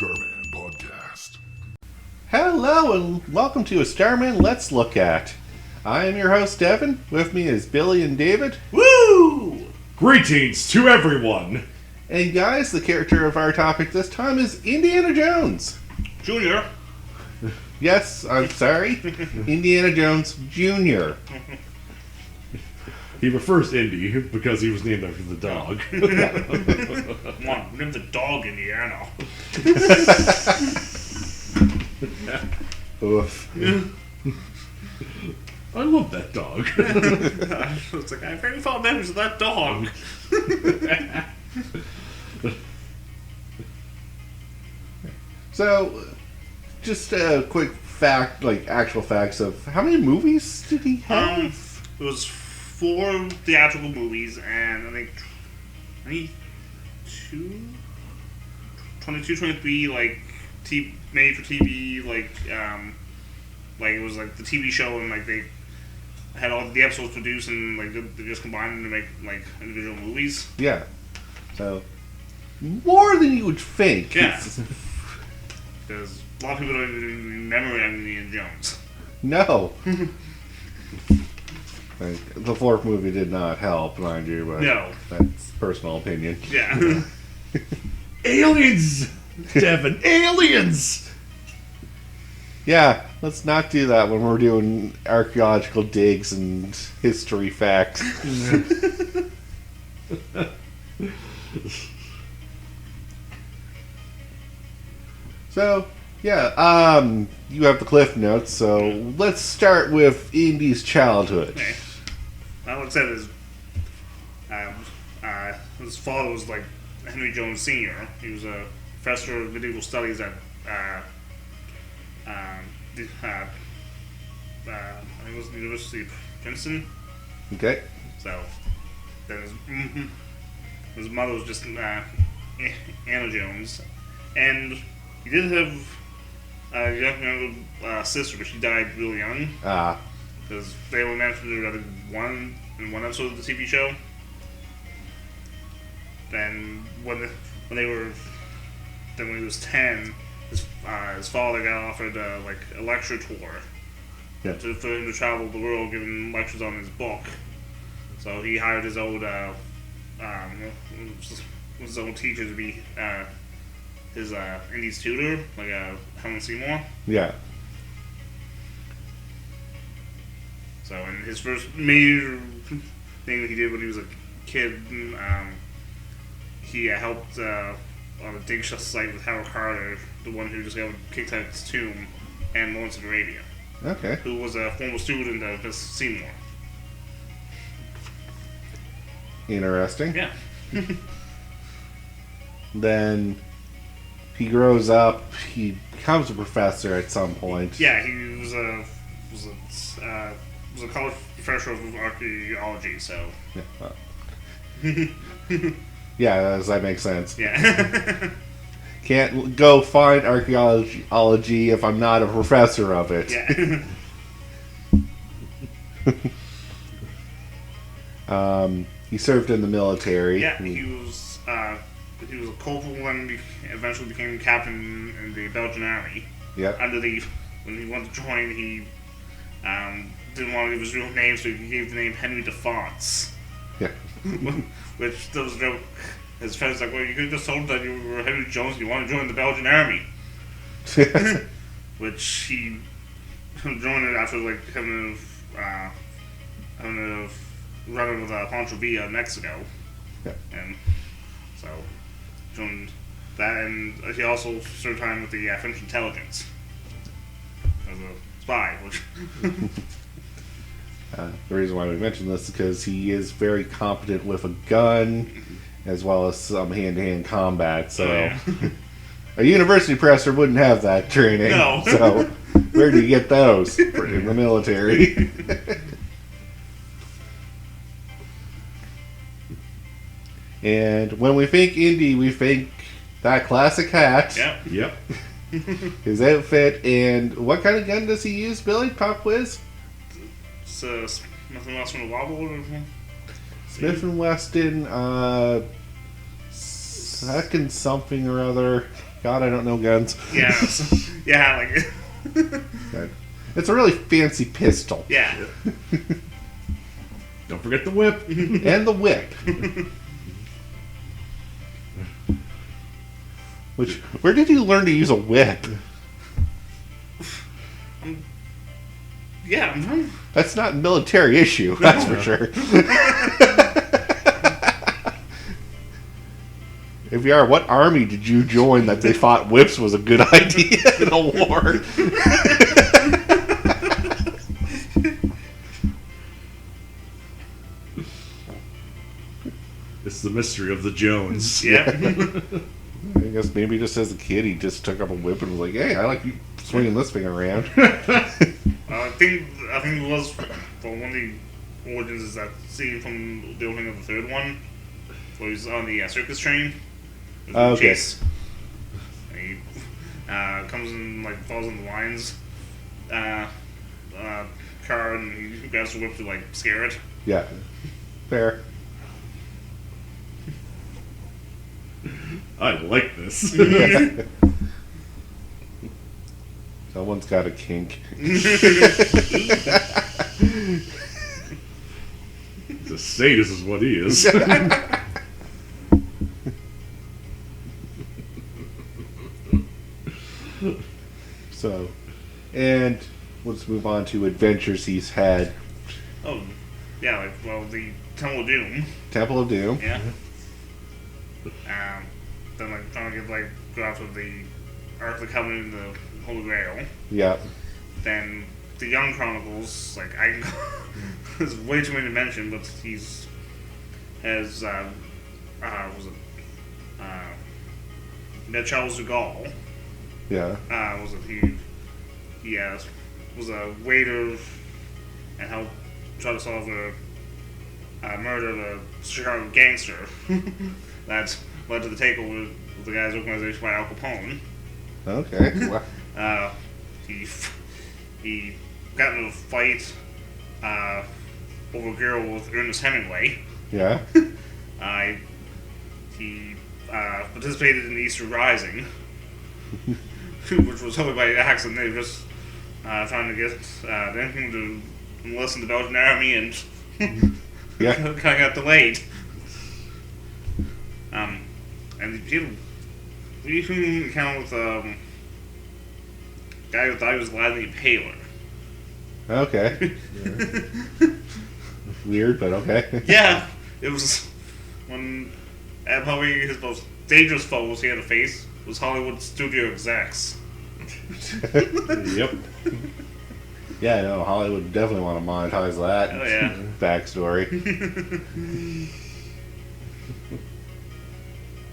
Starmen Podcast. Hello and welcome to a Starmen Let's Look At. I am your host Devin. With me is Billy and David. Woo! Greetings to everyone. And guys, the character of our topic this time is Indiana Jones. Junior. Yes, I'm sorry. Indiana Jones Jr. He prefers Indy because he was named after the dog. Come on, name the dog Indiana. Oof. I love that dog. It's like, I have very fond memories of that dog. So, just a quick fact, like actual facts of how many movies did he have? It was 4 theatrical movies and I think 22, 23 like made for TV, like it was like the TV show and like they had all the episodes produced and like they just combined them to make like individual movies. Yeah. So, more than you would think. Yeah. Because a lot of people don't even remember Indiana Jones. No. Like, the fourth movie did not help, mind you, but No. that's personal opinion. Yeah. Aliens! Devin, aliens! Yeah, let's not do that when we're doing archaeological digs and history facts. So, yeah, you have the cliff notes, so let's start with Indy's childhood. Okay. Well, like I said, his father was like Henry Jones Sr. He was a professor of medieval studies at I think it was the University of Princeton. Okay. So then his mother was just Anna Jones, and he did have a younger sister, but she died really young. Because they only managed to do one episode of the TV show. Then when he was 10, his father got offered like a lecture tour. Yeah. For him to travel the world, giving lectures on his book. So he hired his old teacher to be his Indy's tutor, like Helen Seymour. Yeah. So, and his first major thing that he did when he was a kid, he helped on a dig site with Howard Carter, the one who just got kicked out of his tomb, and Lawrence of Arabia, Okay. who was a former student of Miss Seymour. Interesting. Yeah. Then he grows up, he becomes a professor at some point. Yeah, he was a college professor of archaeology, so. Yeah, yeah, that makes sense. Yeah. Can't go find archaeology if I'm not a professor of it. Yeah. He served in the military. Yeah, he was a corporal and eventually became captain in the Belgian army. Yep. When he wanted to join, he didn't want to give his real name, so he gave the name Henry Defonce. Yeah. Which there was a joke. His friends like, well, you could have just told that you were Henry Jones and you want to join the Belgian army. Which he joined it after like having a run with Pancho Villa in Mexico. Yeah. And so joined that, and he also served time with the French intelligence as a spy. Which The reason why we mention this is because he is very competent with a gun, as well as some hand-to-hand combat. So, a university professor wouldn't have that training. No. So, where do you get those? In the military. And when we think Indy, we think that classic hat, Yep. his outfit, and what kind of gun does he use, Billy? Pop quiz? Nothing else from the wobble or anything? Smith & Wesson, second something or other. God, I don't know guns. Yeah, yeah, like It's a really fancy pistol. yeah. Don't forget the whip. And the whip. Where did you learn to use a whip? Yeah, That's not a military issue, that's for sure. If you are, what army did you join that they thought whips was a good idea in a war? It's the mystery of the Jones. yeah. I guess maybe just as a kid he just took up a whip and was like, hey, I like you swinging this thing around. I think it was for one of the origins is that scene from the opening of the third one, where he's on the circus train. There's a Okay. chase. And he comes in, like, falls in the lines. Car, and he grabs the whip to, like, scare it. Yeah. Fair. I like this. Someone's got a kink. He's a sadist is what he is. So, and let's move on to adventures he's had. Oh, yeah, like, well, the Temple of Doom. Temple of Doom. Yeah. Then, like, trying to get, like, go after the Ark of the Covenant and the Holy Grail. Yeah. Then the Young Chronicles, like, there's way too many to mention, but he's has was it Ned Charles de Gaulle? Yeah. Was it he was a waiter and helped try to solve the murder of a Chicago gangster that led to the takeover of the guy's organization by Al Capone. Okay. Wow. He got into a fight over a girl with Ernest Hemingway. Yeah. He participated in the Easter Rising, which was held by accident. They were just trying to get anything to enlist in the Belgian army, and Yeah. kind of got delayed. And he even encountered with guy who thought he was Vladimir Paler. Okay. Weird, but okay. Yeah, it was when probably his most dangerous foes he had to face was Hollywood studio execs. Yep. Yeah, no, Hollywood would definitely want to monetize that Oh, yeah. backstory.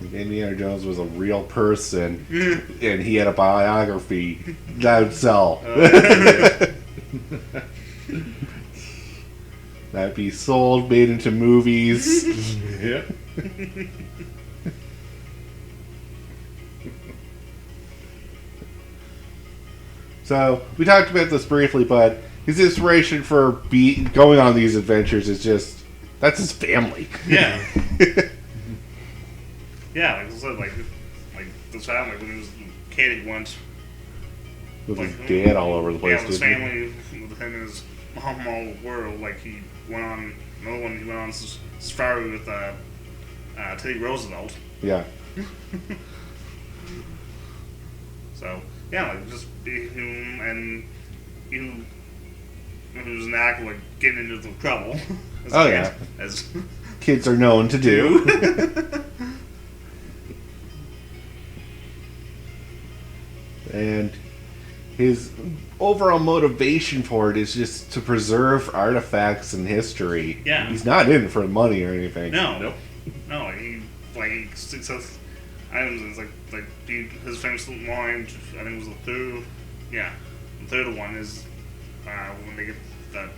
If Indiana Jones was a real person and he had a biography, that would sell. That'd be sold, made into movies. Yep. So, we talked about this briefly, but his inspiration for going on these adventures is just, that's his family. Yeah. Yeah, like I said, like this family when he was a kid, he went With like his dad all over the place. Yeah, with his didn't family, with him and his mom all over the world. Like he went on another one. He went on safari with Teddy Roosevelt. he? Yeah. So yeah, like just him and he was an act of, like getting into the trouble. As Oh, a kid, yeah. as Kids are known to do. And his overall motivation for it is just to preserve artifacts and history. Yeah. He's not in it for money or anything. no, Nope. no, he sticks with items. And it's like his famous line. I think it was the third. Yeah, the third one is when they get the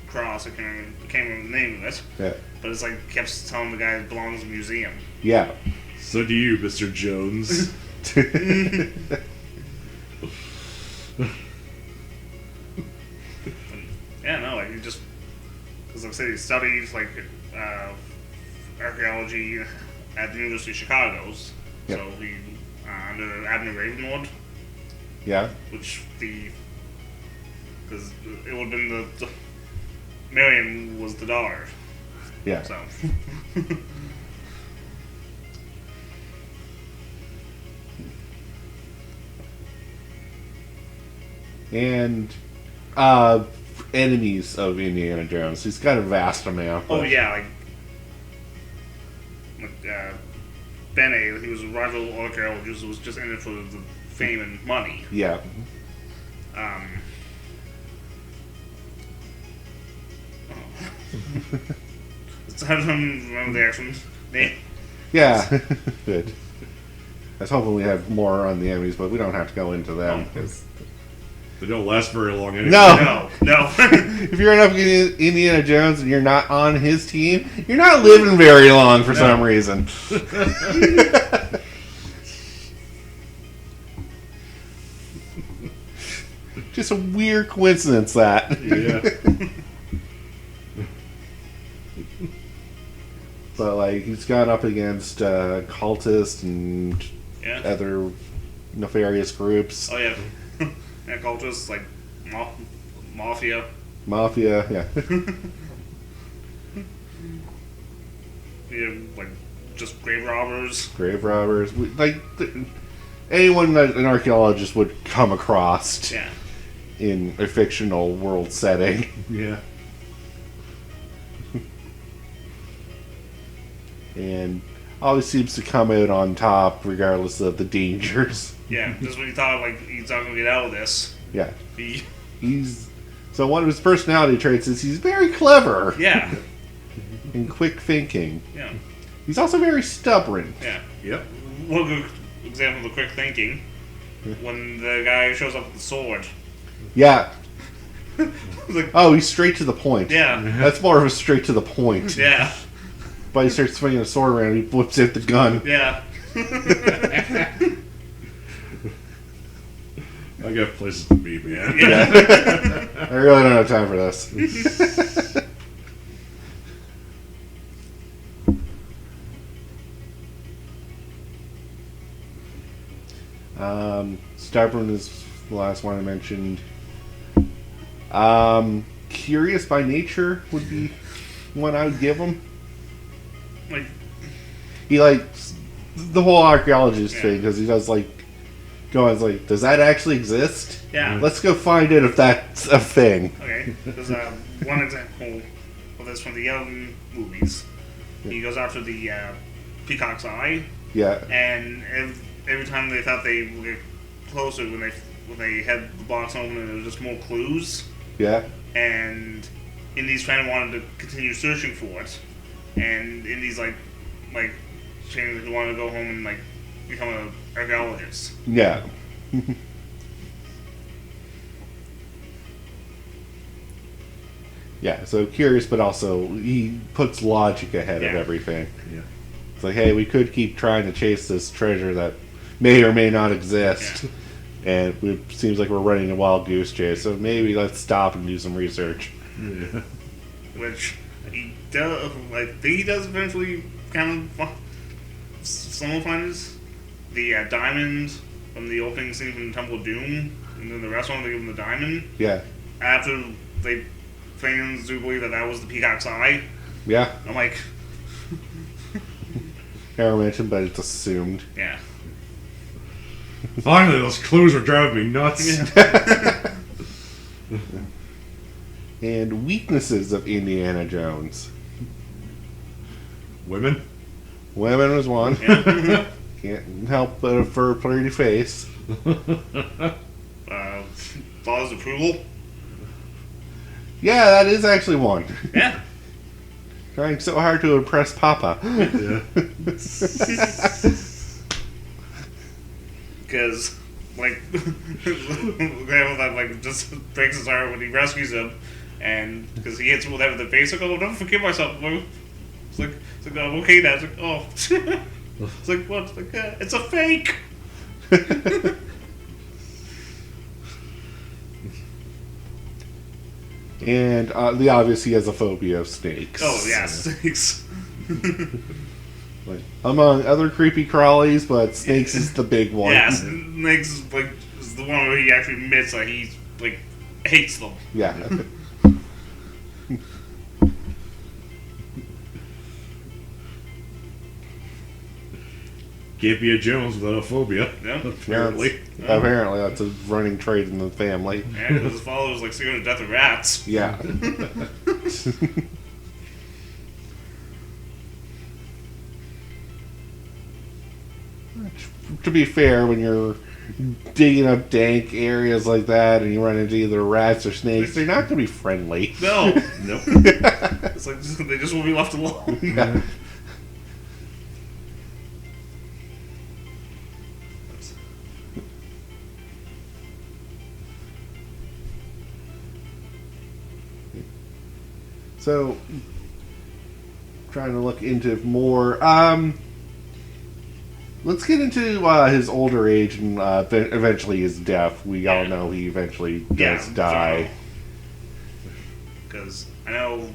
cross. I can't remember the name of it. Yeah. But it's like kept telling the guy it belongs in a museum. Yeah. So do you, Mr. Jones. Yeah, no, like he just because like I said, he studies like archaeology at the University of Chicago's. Yep. So he under Admiral Ravenlord, Yeah. because it would have been the Marion was the daughter, Yeah. so. And enemies of Indiana Jones. He's got a vast amount. Oh but- yeah, Bene, he was a rival archaeologist who was just in it for the fame and money. Yeah. I don't remember the actual name. Yeah. Good. I was hoping we have more on the enemies, but we don't have to go into them. 'Cause- They don't last very long anyway. No! No. If you're enough Indiana Jones and you're not on his team, you're not living very long for some reason. Just a weird coincidence that. Yeah. But like he's gone up against cultists and Yeah. other nefarious groups, Oh yeah. Yeah, cultists like mafia. mafia. Yeah, Yeah, like just grave robbers. grave robbers. Anyone that an archaeologist would come across Yeah. in a fictional world setting. Yeah. And always seems to come out on top regardless of the dangers. Yeah. Just when you thought like he's not gonna get out of this, Yeah, he. so one of his personality traits is he's very clever Yeah. and quick thinking. Yeah. He's also very stubborn. Yeah. Yep. One good example of quick thinking, when the guy shows up with the sword. Yeah. Like, Oh, he's straight to the point. yeah. That's more of a straight to the point. Yeah. But he starts swinging a sword around, he whips out the gun. Yeah. I got places to be, man. Yeah. I really don't have time for this. Starmen is the last one I mentioned. Curious by nature would be one I would give him. Like, He likes the whole archaeologist Yeah. thing because he does like going like, does that actually exist? yeah. Let's go find it if that's a thing. Okay. There's one example of this from the young movies. He goes after the peacock's eye, Yeah, and every time they thought they would get closer, when they had the box open, and there was just more clues. yeah, And Indy's friend wanted to continue searching for it, and Indy's like saying that he wanted to go home and like become an archaeologist. yeah. Yeah, so curious, but also he puts logic ahead of Yeah. everything. Yeah. It's like, hey, we could keep trying to chase this treasure that may or may not exist, and it seems like we're running a wild goose chase. So maybe let's stop and do some research. Yeah. Which he does. I think he does eventually kind of. Someone finds the diamond from the opening scene from Temple of Doom, and then the rest of them they give him the diamond Yeah, after they fans do believe that that was the peacock's eye. yeah. I'm like, Never mentioned, but it's assumed. yeah. Finally, those clues are driving me nuts. Yeah. And weaknesses of Indiana Jones. Women? Women was one. Yeah. Can't help but a fur pretty face. Father's approval. Yeah, that is actually one. Yeah. Trying so hard to impress Papa. Yeah. Because, like, that like just breaks his heart when he rescues him, and because he hits him with that in the face. Like, oh, don't forgive myself. It's like I'm okay now. It's like, oh, it's like what? It's like it's a fake. And the obvious he has a phobia of snakes. Oh yeah, snakes. Like, among other creepy crawlies, but Snakes is the big one. Yeah, Snakes is the one where he actually admits that he hates them. Yeah. Can't be a Jones without a phobia. Yeah. Apparently. Apparently, that's a running trait in the family. Yeah, because his father was scared to death of rats. Yeah. To be fair, when you're digging up dank areas like that and you run into either rats or snakes, they're not going to be friendly. No. Nope. It's like they just will be left alone. Yeah. So, trying to look into more. Let's get into his older age and eventually his death. We all know he eventually does die. Because I know.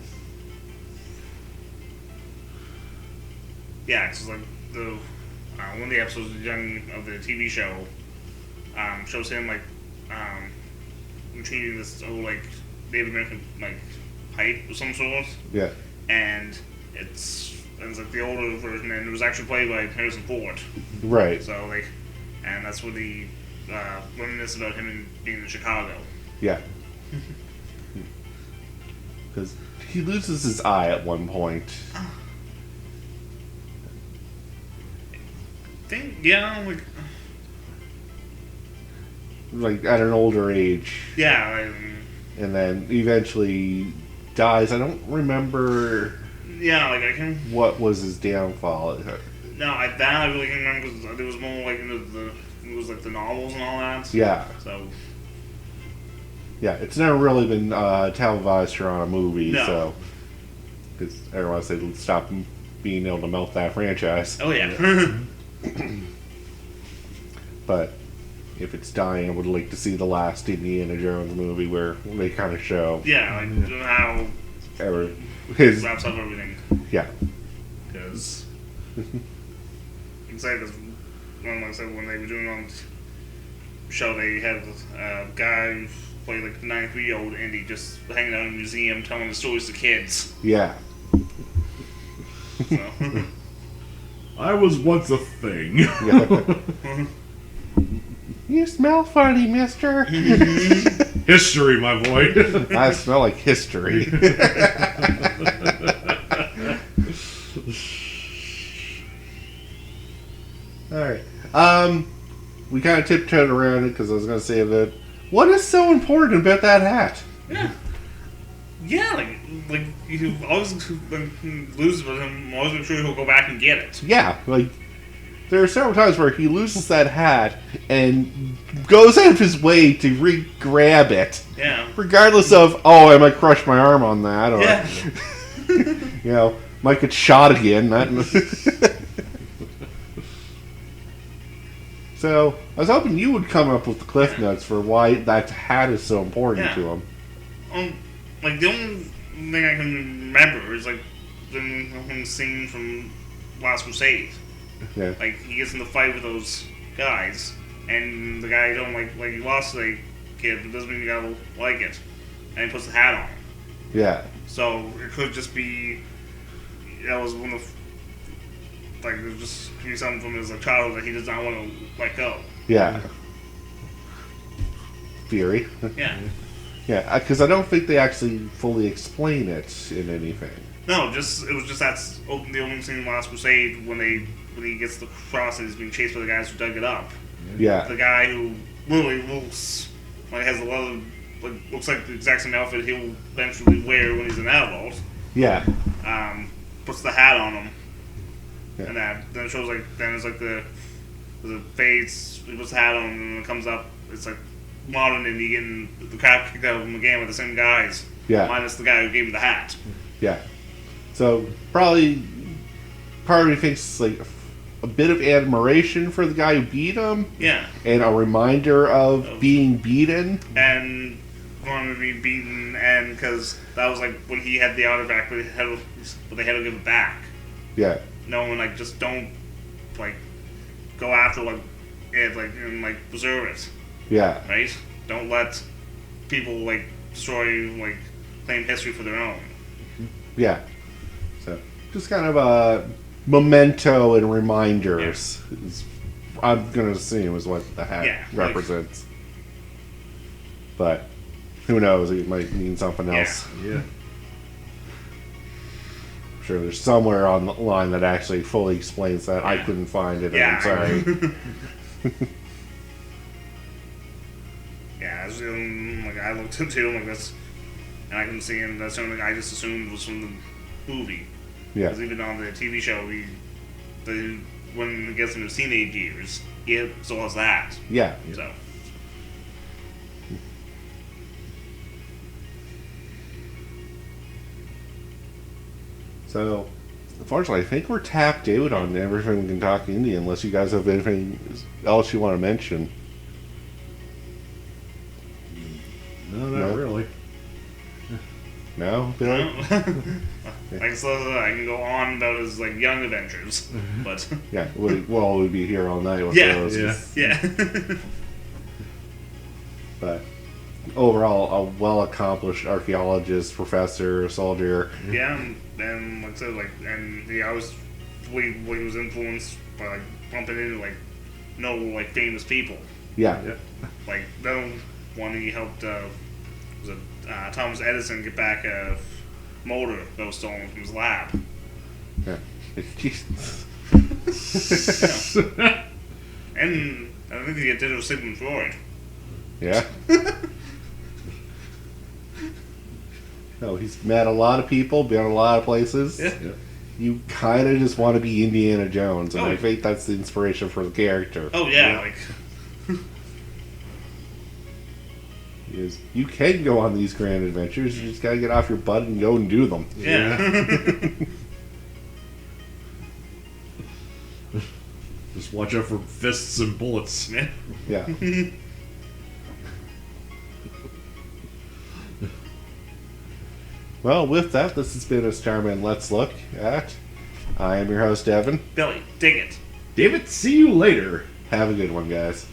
Yeah, it's like one of the episodes of the TV show shows him retrieving this old Native American pipe of some sort. Yeah. And it's like the older version, and it was actually played by Harrison Ford. Right. So and that's what the reminisce about him being in Chicago. Yeah. Because he loses his eye at one point. Like at an older age. Yeah. And then eventually dies. I don't remember. Yeah, I can. What was his downfall? No, I really can't remember because it was more it was the novels and all that. Yeah. So. Yeah, it's never really been televised or on a movie, No. so because everyone said stop being able to milk that franchise. Oh yeah. But if it's dying, I would like to see the last Indiana Jones movie where they kind of show Yeah, how his wraps up everything. Yeah. Because like I said, when they were doing on the show, they had a guy who played the 93-year-old Indy just hanging out in a museum telling the stories to kids. Yeah. So. I was once a thing. Yeah. You smell funny, mister. History, my boy. I smell like history. Alright. We kind of tiptoed around it because I was going to say that. What is so important about that hat? Yeah. Yeah, he always loses, but I'm always make sure he'll go back and get it. Yeah, there are several times where he loses that hat and goes out of his way to re-grab it. Yeah. Regardless of, I might crush my arm on that, or, yeah. Might get shot again. So, I was hoping you would come up with the cliff notes for why that hat is so important to him. The only thing I can remember is the scene from Last Crusade. Yeah. He gets in the fight with those guys, and the guy don't he lost the kid, but doesn't mean you gotta like it. And he puts the hat on. Yeah. So it could just be that was one of it was just could be something from his childhood that he does not want to let go. Yeah. Theory. Yeah. Yeah, because I don't think they actually fully explain it in anything. No, it was just that's the opening scene in Last Crusade when he gets the cross and he's being chased by the guys who dug it up. Yeah. The guy who literally looks has a lot of looks like the exact same outfit he'll eventually wear when he's an adult. Yeah. Puts the hat on him. Yeah. And then it shows then it's the fades, he puts the hat on and it comes up, it's modern Indy getting the crap kicked out of him again with the same guys. Yeah. Minus the guy who gave him the hat. Yeah. So probably part of me thinks a bit of admiration for the guy who beat him. Yeah. And a reminder of being beaten. And wanting to be beaten, and because that was when he had the artifact, but they had to give it back. Yeah. No, and like just don't like go after like it like and like preserve it, Yeah. right? Don't let people like destroy like claim history for their own. Yeah. So just kind of a memento and reminders. Is, I'm gonna assume is what the hat represents. But who knows? It might mean something else. Yeah. I'm sure there's somewhere on the line that actually fully explains that. I couldn't find it. Yeah, I'm sorry. Yeah, like I looked into it like this, and I couldn't see it. And that's the only thing I just assumed was from the movie. Yeah. Because even on the TV show, when it gets into his teenage years, he still has that. Yeah. So. So, unfortunately, I think we're tapped out on everything we can talk Indian, unless you guys have anything else you want to mention. No, not really. No, Billy? Like so, I can go on about his like young adventures, but Yeah, we'd be here all night with Yeah, those. yeah. But overall, a well-accomplished archaeologist, professor, soldier. Yeah, and like I said, and he always he was influenced by like bumping into like famous people. Yeah. Like the one he helped was it Thomas Edison get back a motor that was stolen from his lab. Yeah. Yeah. And I think he did it with Sigmund Freud. Yeah. No, he's met a lot of people, been a lot of places. Yeah. You kind of just want to be Indiana Jones, and Oh. I think that's the inspiration for the character. Oh yeah, like Is you can go on these grand adventures. You just gotta get off your butt and go and do them. yeah. Just watch out for fists and bullets. Yeah. Yeah. Well, with that, this has been a Starman Let's Look At. I am your host, Evan. Billy, dig it. David, see you later. Have a good one, guys.